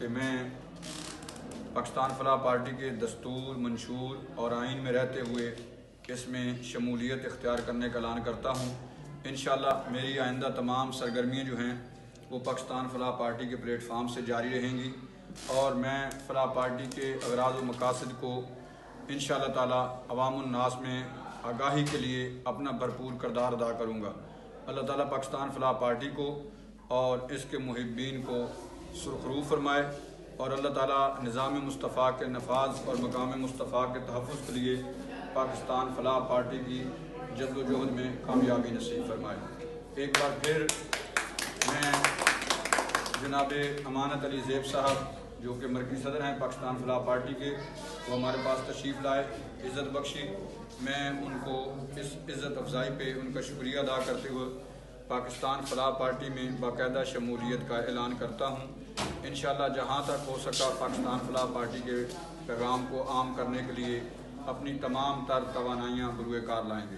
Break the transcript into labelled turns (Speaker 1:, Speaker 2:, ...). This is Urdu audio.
Speaker 1: کہ میں پاکستان فلاح پارٹی کے دستور، منشور اور آئین میں رہتے ہوئے اس میں شمولیت اختیار کرنے کا اعلان کرتا ہوں۔ انشاءاللہ میری آئندہ تمام سرگرمیاں جو ہیں وہ پاکستان فلاح پارٹی کے پلیٹ فارم سے جاری رہیں گی، اور میں فلاح پارٹی کے اغراض و مقاصد کو انشاءاللہ تعالی عوام الناس میں آگاہی کے لیے اپنا بھرپور کردار ادا کروں گا۔ اللہ تعالیٰ پاکستان فلاح پارٹی کو اور اس کے محبین کو سرخرو فرمائے، اور اللہ تعالیٰ نظام مصطفیٰ کے نفاذ اور مقام مصطفیٰ کے تحفظ کے لیے پاکستان فلاح پارٹی کی جد و جہد میں کامیابی نصیب فرمائے۔ ایک بار پھر میں جناب امانت علی زیب صاحب جو کہ مرکزی صدر ہیں پاکستان فلاح پارٹی کے، وہ ہمارے پاس تشریف لائے، عزت بخشی، میں ان کو اس عزت افزائی پہ ان کا شکریہ ادا کرتے ہوئے پاکستان فلاح پارٹی میں باقاعدہ شمولیت کا اعلان کرتا ہوں۔ انشاءاللہ جہاں تک ہو سکا پاکستان فلاح پارٹی کے پیغام کو عام کرنے کے لیے اپنی تمام تر توانائیاں بروئے کار لائیں گے۔